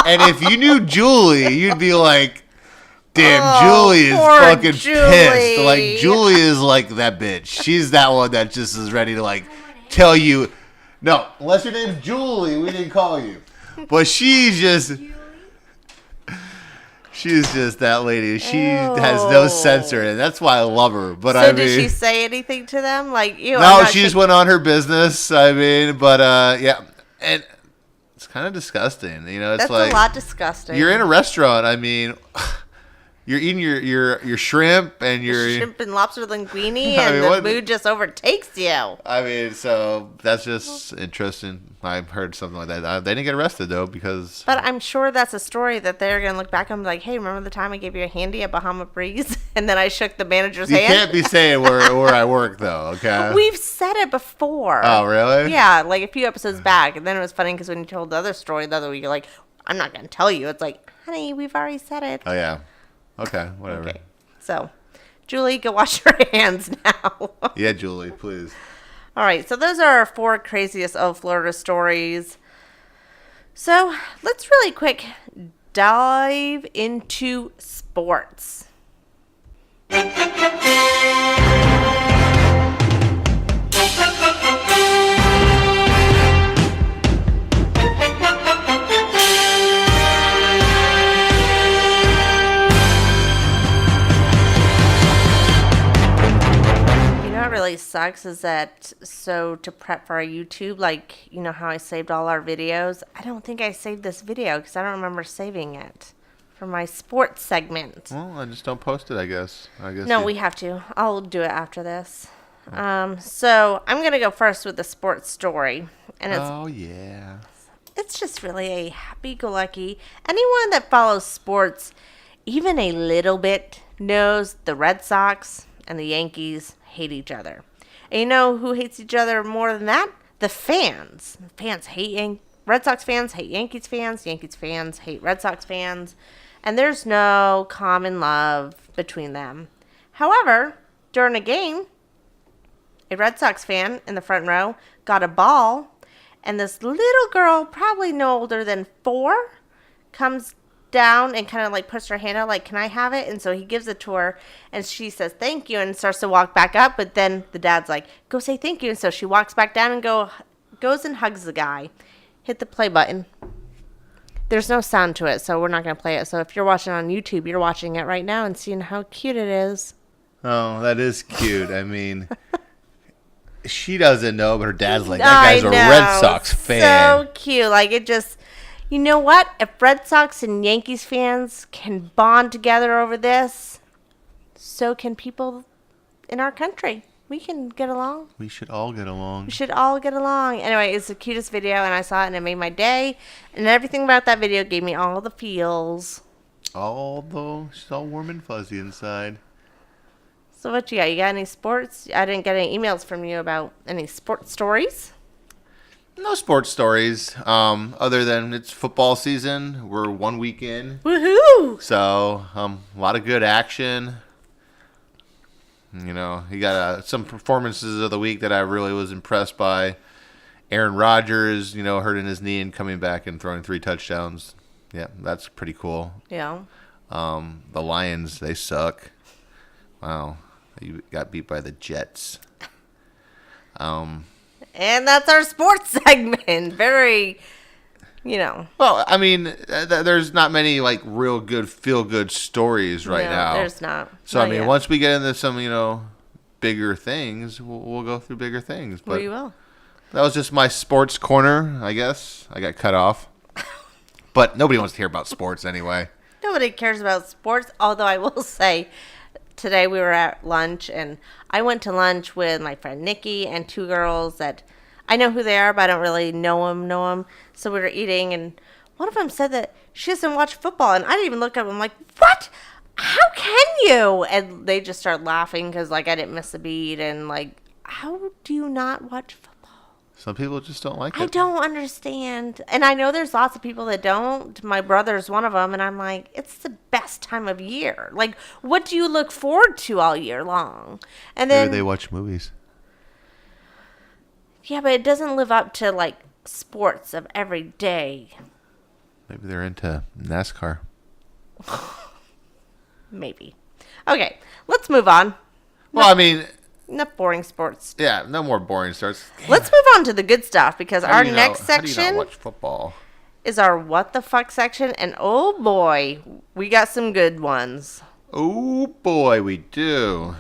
And if you knew Julie, you'd be like, "Damn, Julie is poor fucking Julie. pissed." Like Julie is like that bitch. She's that one that just is ready to like tell you, "No, unless your name's Julie, we didn't call you." But she's just that lady. She has no censor, and that's why I love her. But So I mean, did she say anything to them? Like, ew, no, she just went on her business. I mean, but yeah, and it's kind of disgusting. You know, it's That's like a lot disgusting. you're in a restaurant. I mean, you're eating your shrimp and your shrimp and lobster linguine, I and mean, the what- mood just overtakes you. I mean, so that's just interesting. I've heard something like that. They didn't get arrested though because But I'm sure that's a story that they're gonna look back and be like, "Hey, remember the time I gave you a handy at Bahama Breeze, and then I shook the manager's you hand?" can't be saying where I work though. Okay. We've said it before. Oh really? Yeah, like a few episodes back, and then it was funny because when you told the other story the other week, you're like, "I'm not gonna tell you." It's like, "Honey, we've already said it." Oh yeah. Okay. Whatever. Okay, so Julie, go wash your hands now. Yeah, Julie, please. All right, so those are our 4 craziest of Florida stories. So let's really quick dive into sports. Really sucks is that to prep for our YouTube, like, you know how I saved all our videos, I don't think I saved this video because I don't remember saving it for my sports segment. Well, I just don't post it. I guess. No, we have to. I'll do it after this. So I'm gonna go first with the sports story, and Oh yeah. it's just really a happy-go-lucky. Anyone that follows sports even a little bit knows the Red Sox and the Yankees hate each other. And you know who hates each other more than that? The fans. The fans hate Red Sox fans hate Yankees fans. Yankees fans hate Red Sox fans. And there's no common love between them. However, during a game, a Red Sox fan in the front row got a ball, and this little girl, probably no older than 4, comes down and kind of like puts her hand out like, "Can I have it?" And so he gives it to her, and she says thank you and starts to walk back up, but then the dad's like, "Go say thank you." And so she walks back down and goes and hugs the guy. Hit the play button. There's no sound to it, so we're not going to play it. So if you're watching on YouTube, you're watching it right now and seeing how cute it is. Oh, that is cute. I mean, she doesn't know, but her dad's like, "That guy's a Red Sox fan." So cute. Like, it just, you know what? If Red Sox and Yankees fans can bond together over this, so can people in our country. We can get along. We should all get along. We should all get along. Anyway, it's the cutest video, and I saw it, and it made my day. And everything about that video gave me all the feels. Although she's all warm and fuzzy inside. So what you got? You got any sports? I didn't get any emails from you about any sports stories. No sports stories. Other than it's football season. We're 1 week in. Woohoo! So, a lot of good action. You know, you got some performances of the week that I really was impressed by. Aaron Rodgers, hurting his knee and coming back and throwing 3 touchdowns. Yeah, that's pretty cool. Yeah. The Lions, they suck. Wow. You got beat by the Jets. And that's our sports segment. Very, Well, I mean, there's not many real good feel-good stories right no, now. There's not. So Not I mean, yet. once we get into some bigger things, we'll go through bigger things. But We will. that was just my sports corner, I guess. I got cut off, but nobody wants to hear about sports anyway. Nobody cares about sports, although I will say today we were at lunch, and I went to lunch with my friend Nikki and 2 girls that I know who they are, but I don't really know them. So we were eating, and one of them said that she doesn't watch football, and I didn't even look up. I'm like, what? How can you? And they just started laughing because, I didn't miss a beat, and, how do you not watch football? Some people just don't like it. I don't understand. And I know there's lots of people that don't. My brother's one of them. And I'm like, it's the best time of year. Like, what do you look forward to all year long? And then Maybe they watch movies. Yeah, but it doesn't live up to, like, sports of every day. Maybe they're into NASCAR. Maybe. Okay, let's move on. Well, I mean, Enough boring sports. yeah, no more boring starts. Let's move on to the good stuff, because our next How do you section not watch football? is our what the fuck section. And oh boy, we got some good ones. Oh boy, we do.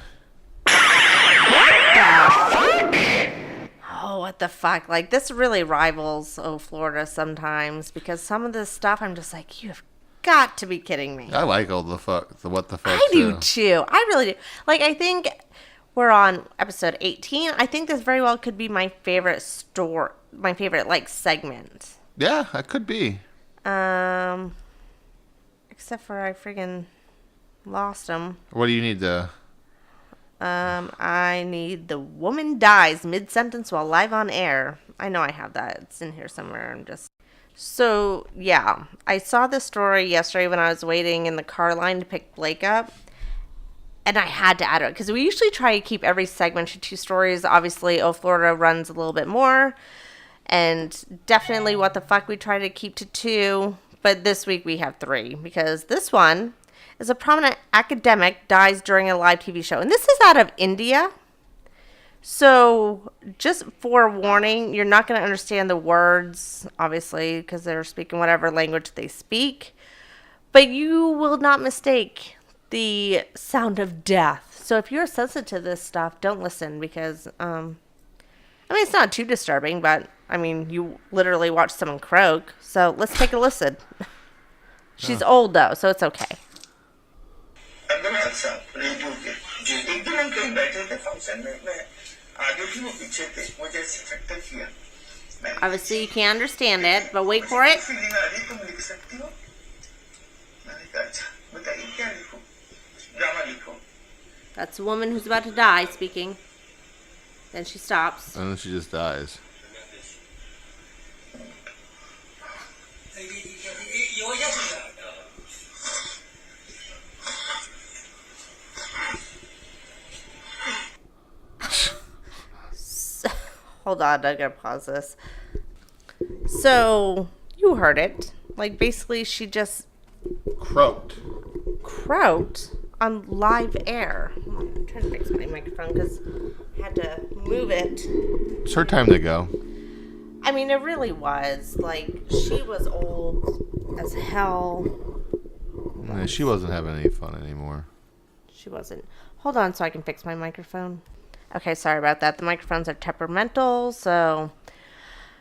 Oh, what the fuck? Like, this really rivals Ohhhh Florida sometimes, because some of this stuff I'm just like, you have got to be kidding me. I like all the what the fuck. I do too. I really do. Like, I think we're on episode 18. I think this very well could be my favorite my favorite, like, segment. Yeah, it could be. Except for I friggin' lost them. What do you need to? I need the woman dies mid-sentence while live on air. I know I have that. It's in here somewhere. So, yeah. I saw this story yesterday when I was waiting in the car line to pick Blake up. And I had to add it. Because we usually try to keep every segment to 2 stories. Obviously, Ohhhh Florida runs a little bit more. And definitely what the fuck we try to keep to 2. But this week we have 3. Because this one is a prominent academic dies during a live TV show. And this is out of India. So just forewarning, you're not going to understand the words, obviously, because they're speaking whatever language they speak. But you will not mistake the sound of death. So if you're sensitive to this stuff, don't listen, because, I mean, it's not too disturbing, but, I mean, you literally watch someone croak. So let's take a listen. She's old, though, so it's okay. एकदम अच्छा radio के जी एकदम हम कहीं बैठे थे function में मैं आगे थी वो पीछे थे मुझे इफेक्ट किया Obviously, you can't understand it, but wait for it. Feeling आ रही तुम लिख सकती हो मैंने कहा अच्छा बताइए क्या लिखूं ड्रामा लिखो That's a woman who's about to die speaking. Then she stops. And then she just dies. Hold on, I gotta pause this. So, you heard it. Like, basically, she just Croaked. croaked on live air. I'm trying to fix my microphone because I had to move it. It's her time to go. I mean, it really was. Like, she was old as hell. Yeah, she wasn't having any fun anymore. She wasn't. Hold on so I can fix my microphone. Okay, sorry about that. The microphones are temperamental, so...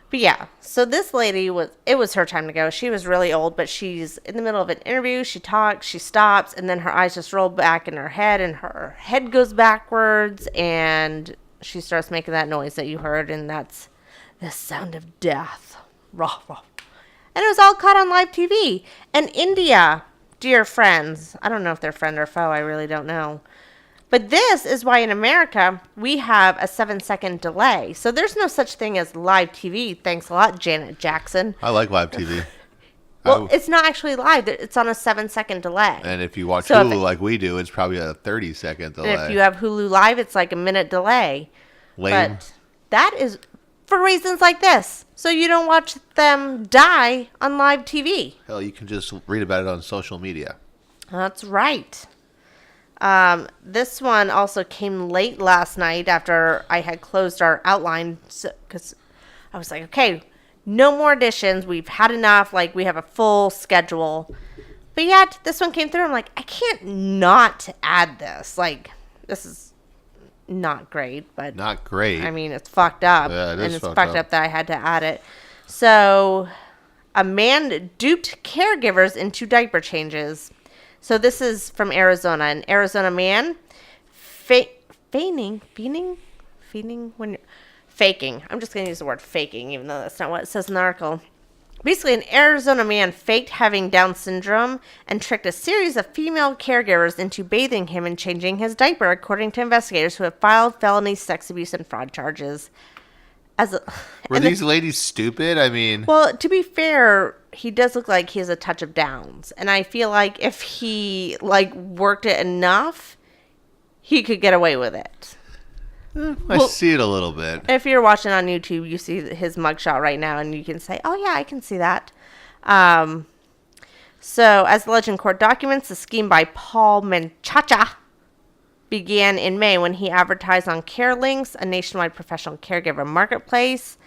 But yeah, so this lady it was her time to go. She was really old, but she's in the middle of an interview. She talks, she stops, and then her eyes just roll back in her head, and her head goes backwards, and she starts making that noise that you heard, and that's the sound of death. Rah, rah. And it was all caught on live TV. And India, dear friends, I don't know if they're friend or foe, I really don't know. But this is why in America, we have a 7-second delay. So there's no such thing as live TV. Thanks a lot, Janet Jackson. I like live TV. Well, it's not actually live. It's on a 7-second delay. And if you watch So Hulu like we do, it's probably a 30-second delay. And if you have Hulu Live, it's like a minute delay. Lame. But that is for reasons like this. So you don't watch them die on live TV. Hell, you can just read about it on social media. That's right. This one also came late last night after I had closed our outline, because I was like, okay, no more additions. We've had enough. Like, we have a full schedule. But yet, this one came through. I'm like, I can't not add this. Like, this is not great, but Not great. I mean, it's fucked up. Yeah, it is and it's fucked fucked up. up that I had to add it. So, a man duped caregivers into diaper changes. So this is from Arizona. An Arizona man faking. I'm just going to use the word faking, even though that's not what it says in the article. Basically, an Arizona man faked having Down syndrome and tricked a series of female caregivers into bathing him and changing his diaper, according to investigators who have filed felony sex abuse and fraud charges Were these ladies stupid? I mean, well, to be fair, he does look like he has a touch of Downs, and I feel like if he like worked it enough, he could get away with it. I see it a little bit. If you're watching on YouTube, you see his mugshot right now, and you can say, "Oh yeah, I can see that." So, as the legend court documents, the scheme by Paul McCartney began in May when he advertised on CareLinks, a nationwide professional caregiver marketplace.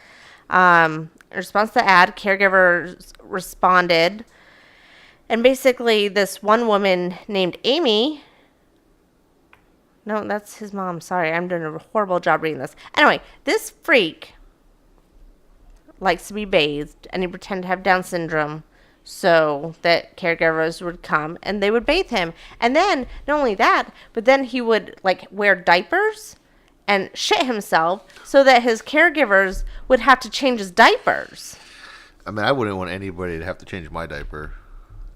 In response to the ad, caregivers responded, and basically, this one woman named Amy. No, that's his mom. Sorry, I'm doing a horrible job reading this. Anyway, this freak likes to be bathed, and he pretended to have Down syndrome so that caregivers would come and they would bathe him. And then, not only that, but then he would, like, wear diapers and shit himself so that his caregivers would have to change his diapers. I mean, I wouldn't want anybody to have to change my diaper.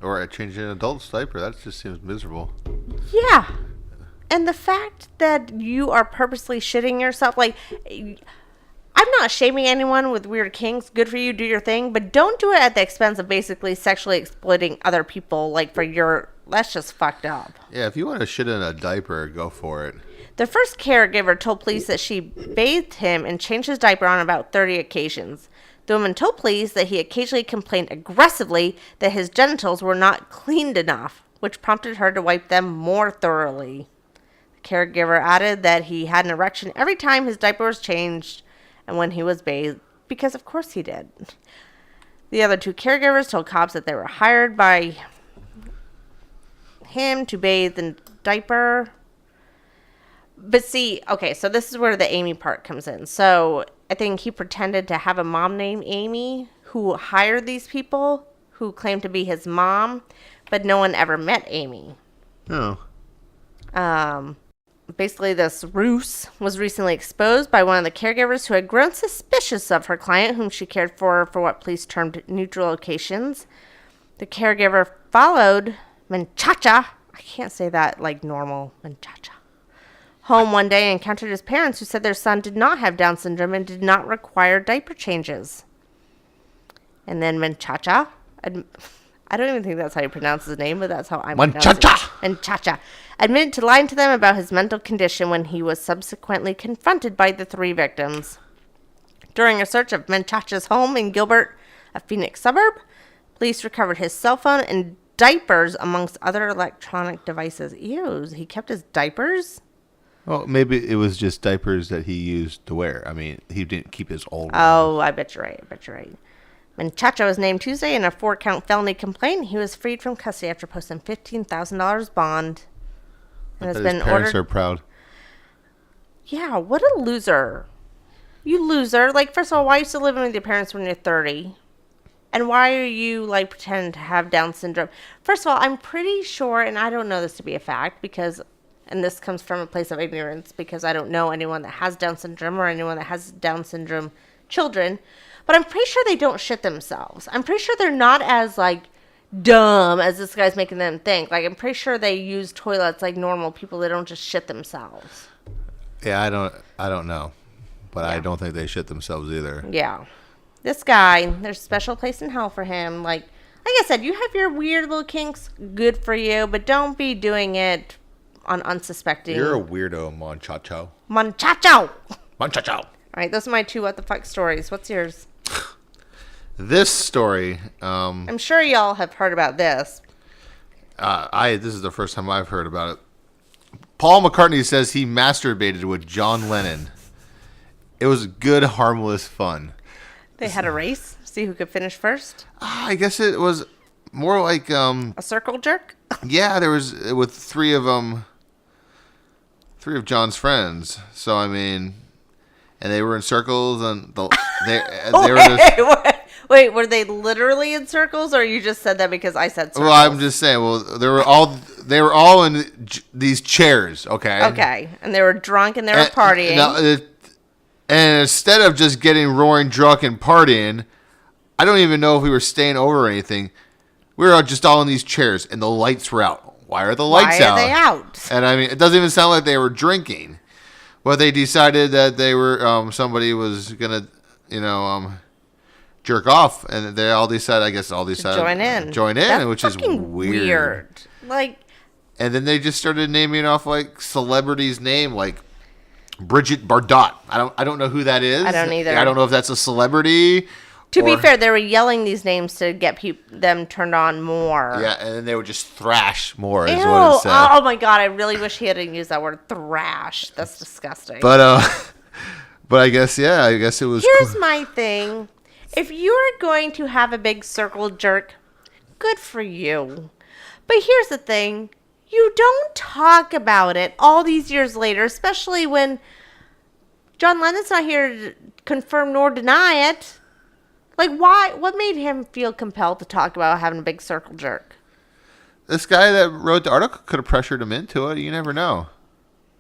Or change an adult's diaper. That just seems miserable. Yeah. And the fact that you are purposely shitting yourself, like, I'm not shaming anyone with weird kinks. Good for you, do your thing. But don't do it at the expense of basically sexually exploiting other people, like, for your, that's just fucked up. Yeah, if you want to shit in a diaper, go for it. The first caregiver told police that she bathed him and changed his diaper on about 30 occasions. The woman told police that he occasionally complained aggressively that his genitals were not cleaned enough, which prompted her to wipe them more thoroughly. Caregiver added that he had an erection every time his diaper was changed and when he was bathed, because of course he did. The other two caregivers told cops that they were hired by him to bathe the diaper. But see, okay, so this is where the Amy part comes in. So I think he pretended to have a mom named Amy who hired these people who claimed to be his mom, but no one ever met Amy. Oh. Basically, this ruse was recently exposed by one of the caregivers who had grown suspicious of her client, whom she cared for what police termed neutral locations. The caregiver followed Menchaca, I can't say that like normal, Menchaca, home one day and encountered his parents, who said their son did not have Down syndrome and did not require diaper changes. And then Menchaca, I don't even think that's how you pronounce his name, but that's how I'm pronouncing it. Menchaca admitted to lying to them about his mental condition when he was subsequently confronted by the three victims. During a search of Menchaca's home in Gilbert, a Phoenix suburb, police recovered his cell phone and diapers amongst other electronic devices. Ew, he kept his diapers? Well, maybe it was just diapers that he used to wear. I mean, he didn't keep his old ones. Oh, I bet you're right. Menchaca was named Tuesday in a 4-count felony complaint. He was freed from custody after posting $15,000 bond. And has been his parents ordered. are proud. Yeah, what a loser. You loser. Like, first of all, why are you still living with your parents when you're 30? And why are you, like, pretending to have Down syndrome? First of all, I'm pretty sure, and I don't know this to be a fact, because, and this comes from a place of ignorance, because I don't know anyone that has Down syndrome or anyone that has Down syndrome children, but I'm pretty sure they don't shit themselves. I'm pretty sure they're not as, like, dumb as this guy's making them think. Like, I'm pretty sure they use toilets like normal people. They don't just shit themselves. Yeah, I don't know. But yeah. I don't think they shit themselves either. Yeah. This guy, there's a special place in hell for him. Like I said, you have your weird little kinks, good for you, but don't be doing it on unsuspecting. You're a weirdo, Monchacho. Monchacho! Monchacho! All right, those are my 2 what the fuck stories. What's yours? This story, I'm sure y'all have heard about this. This is the first time I've heard about it. Paul McCartney says he masturbated with John Lennon. It was good, harmless fun. They had a race? See who could finish first? I guess it was more like... a circle jerk? Yeah, there was with 3 of them. 3 of John's friends. So, I mean... And they were in circles, and they were just... Wait, were they literally in circles, or you just said that because I said circles? Well, I'm just saying. Well, they were all in these chairs. Okay. Okay, and they were drunk and they were partying. And instead of just getting roaring drunk and partying, I don't even know if we were staying over or anything. We were just all in these chairs, and the lights were out. Why are the lights out? Why are they out? And I mean, it doesn't even sound like they were drinking. Well, they decided that they were somebody was gonna jerk off, and they all decided, join in, That's which is weird. Like, and then they just started naming off like celebrities' name, like Bridget Bardot. I don't know who that is. I don't either. I don't know if that's a celebrity. To be fair, they were yelling these names to get them turned on more. Yeah, and then they would just thrash more. Ew, is what it said. Oh my god! I really wish he hadn't used that word, thrash. That's disgusting. But I guess it was. Here's my thing: if you're going to have a big circle jerk, good for you. But here's the thing: you don't talk about it all these years later, especially when John Lennon's not here to confirm nor deny it. Like, why? What made him feel compelled to talk about having a big circle jerk? This guy that wrote the article could have pressured him into it. You never know.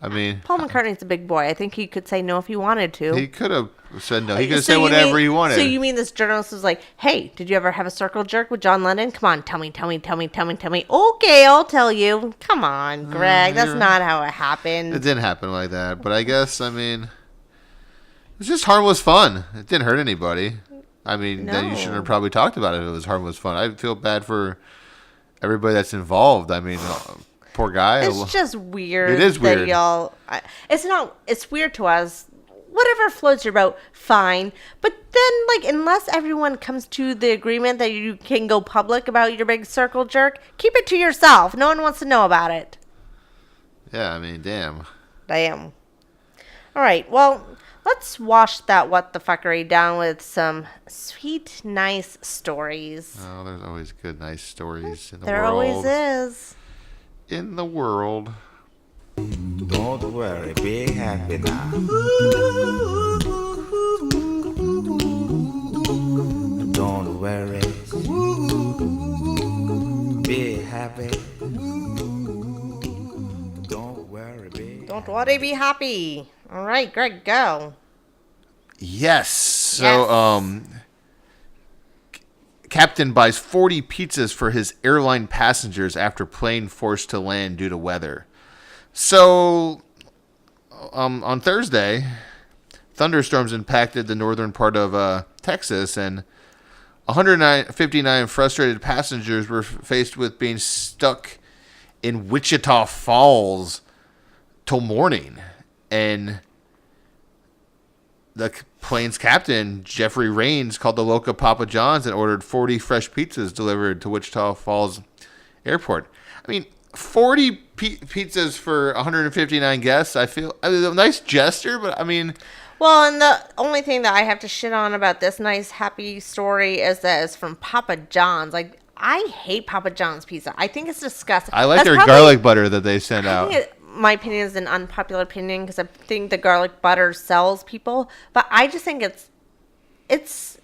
I mean, Paul McCartney's a big boy. I think he could say no if he wanted to. He could have said no. He could have said whatever he wanted. So you mean this journalist was like, hey, did you ever have a circle jerk with John Lennon? Come on, tell me. Okay, I'll tell you. Come on, Greg. That's not how it happened. It didn't happen like that. But I guess, it was just harmless fun. It didn't hurt anybody. Then you shouldn't have probably talked about it if it was harmless fun. I feel bad for everybody that's involved. Poor guy. It's just weird. It is weird. That y'all, it's weird to us. Whatever floats your boat, fine. But then, unless everyone comes to the agreement that you can go public about your big circle jerk, keep it to yourself. No one wants to know about it. Yeah, damn. Damn. All right, well, let's wash that what the fuckery down with some sweet, nice stories. Oh, there's always good, nice stories in the world. There always is. In the world. Don't worry, be happy now. Don't worry, be happy. Don't worry, Don't worry, be happy. All right, Greg, go. Yes. So, Captain buys 40 pizzas for his airline passengers after plane forced to land due to weather. So, on Thursday, thunderstorms impacted the northern part of Texas, and 159 frustrated passengers were faced with being stuck in Wichita Falls till morning. And the plane's captain, Jeffrey Raines, called the local Papa John's and ordered 40 fresh pizzas delivered to Wichita Falls Airport. 40 pizzas for 159 guests. I feel a nice gesture, but Well, and the only thing that I have to shit on about this nice, happy story is that it's from Papa John's. I hate Papa John's pizza. I think it's disgusting. I like their garlic butter that they send out. My opinion is an unpopular opinion because I think the garlic butter sells people, but I just think it's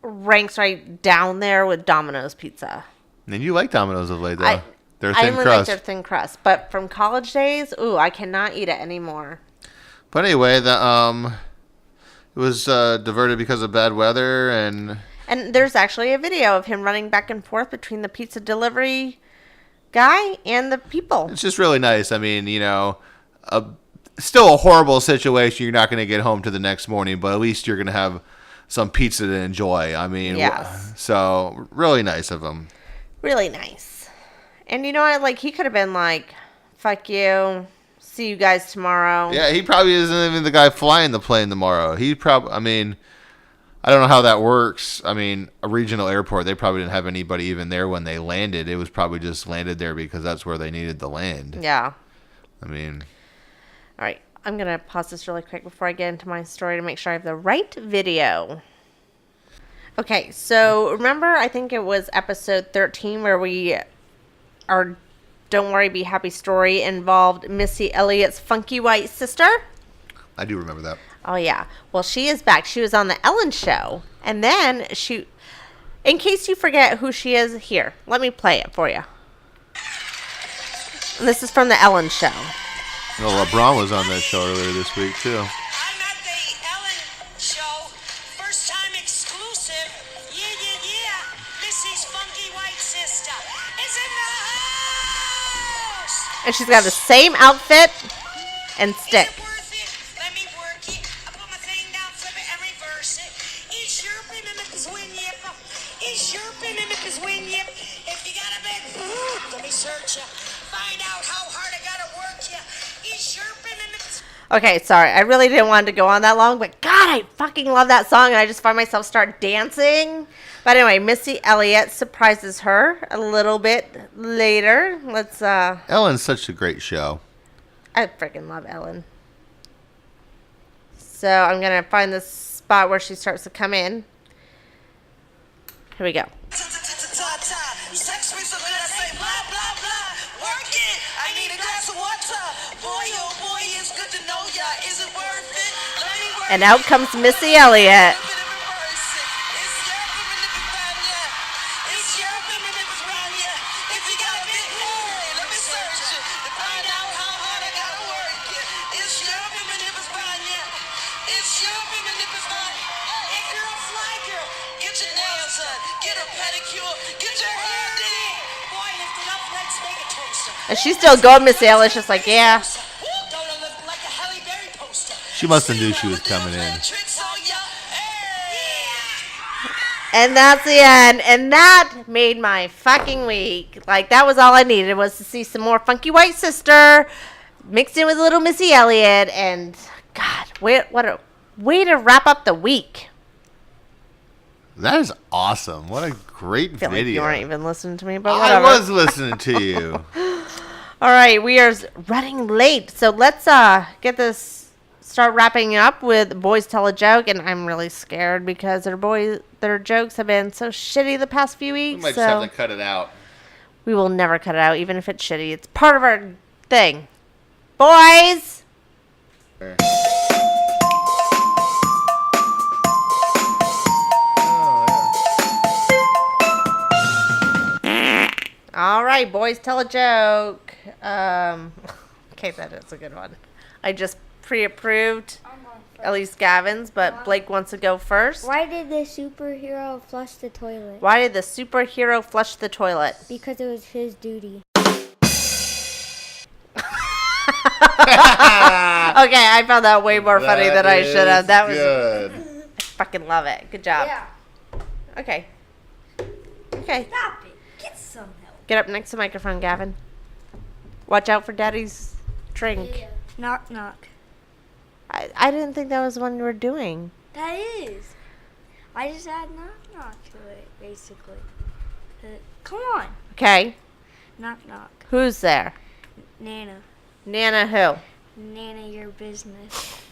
ranks right down there with Domino's pizza. And you like Domino's of late, though. They're I thin only crust. like their thin crust, but from college days, I cannot eat it anymore. But anyway, it was diverted because of bad weather, and there's actually a video of him running back and forth between the pizza delivery guy and the people. It's just really nice. Still a horrible situation. You're not going to get home to the next morning, but at least you're going to have some pizza to enjoy. Yes. So really nice of him. Really nice. And you know what? He could have been like, fuck you. See you guys tomorrow. Yeah, he probably isn't even the guy flying the plane tomorrow. He probably, I don't know how that works. A regional airport, they probably didn't have anybody even there when they landed. It was probably just landed there because that's where they needed to land. Yeah. All right. I'm going to pause this really quick before I get into my story to make sure I have the right video. Okay, so remember, I think it was episode 13 where our Don't Worry, Be Happy story involved Missy Elliott's funky white sister? I do remember that. Oh, yeah. Well, she is back. She was on the Ellen Show. And then in case you forget who she is, here, let me play it for you. And this is from the Ellen Show. Well, LeBron was on that show earlier this week, too. I'm at the Ellen Show. First time exclusive. Yeah. Missy's funky white sister is in the house. And she's got the same outfit and stick. Is it worth it? Let me work it. I put my thing down, flip it, and reverse it. Cause when you, if you got a big, let me search you. Find out how hard I gotta work you. He's chirping in the... Okay, sorry. I really didn't want to go on that long, but God, I fucking love that song, and I just find myself start dancing. But anyway, Missy Elliott surprises her a little bit later. Let's, Ellen's such a great show. I freaking love Ellen. So I'm going to find this spot where she starts to come in. Here we go. Sex me so good I say blah, blah, blah. Work it. I need a glass of water. Boy, oh boy, it's good to know ya. Is it worth it? Let me work And out comes Missy Elliott. And she's still going, Missy Elliott's just like, yeah. She must have knew she was coming in. And that's the end. And that made my fucking week. Like, that was all I needed, was to see some more Funky White Sister mixed in with little Missy Elliott. And, God, what a way to wrap up the week. That is awesome. What a great I feel like you video. weren't even listening to me, but I whatever. was listening to you. All right, we are running late, so let's start wrapping up with Boys Tell a Joke, and I'm really scared because their jokes have been so shitty the past few We weeks. might So just have to cut it out. we will never cut it out, even if it's shitty. It's part of our thing. Boys! All right, boys, tell a joke. Okay, that is a good one. I just pre-approved, at least Gavin's, but Blake wants to go first. Why did the superhero flush the toilet? Why did the superhero flush the toilet? Because it was his duty. Okay, I found that way more funny than I should have. That was good. I fucking love it. Good job. Yeah. Okay. Okay. Stop it. Get some help. Get up next to the microphone, Gavin. Watch out for Daddy's drink. Knock, knock. I didn't think that was the one you were doing. That is. I just add knock, knock to it, basically. Come on. Okay. Knock, knock. Who's there? Nana. Nana who? Nana, your business.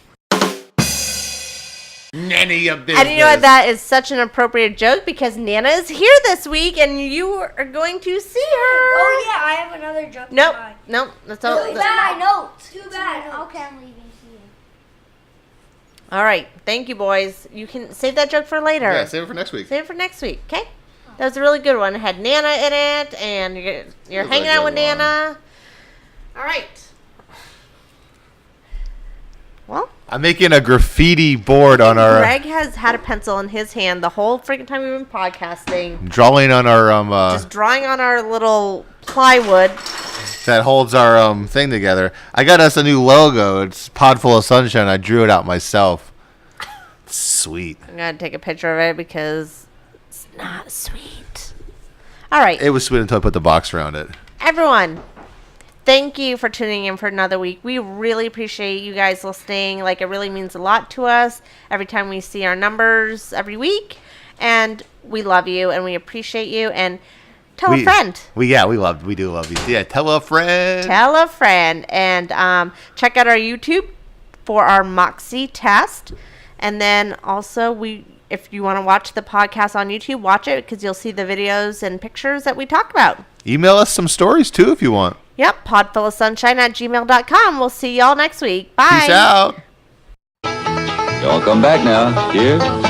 None of your business. And you know what? That is such an appropriate joke because Nana is here this week and you are going to see her. Oh, yeah, I have another joke. Nope. Nope. That's all. Too bad. Notes. Too bad. Okay, I'm leaving. See you. All right. Thank you, boys. You can save that joke for later. Yeah, save it for next week. Save it for next week, okay? That was a really good one. It had Nana in it, and you're was hanging a out good with Nana. All right. Well, I'm making a graffiti board on our Greg has had a pencil in his hand the whole freaking time we've been podcasting, drawing on our just drawing on our little plywood. that holds our thing together. I got us a new logo. It's Pod-ful of Sunshine. I drew it out myself. It's sweet. I'm going to take a picture of it because it's not sweet. All right. It was sweet until I put the box around it. Everyone, thank you for tuning in for another week. We really appreciate you guys listening. Like, it really means a lot to us every time we see our numbers every week. And we love you and we appreciate you. And tell a friend. We do love you. Yeah, tell a friend. Tell a friend. And check out our YouTube for our Moxie test. And then also, if you want to watch the podcast on YouTube, watch it because you'll see the videos and pictures that we talk about. Email us some stories too if you want. Yep, podfulofsunshine@gmail.com. We'll see y'all next week. Bye. Peace out. Y'all come back now. Cheers.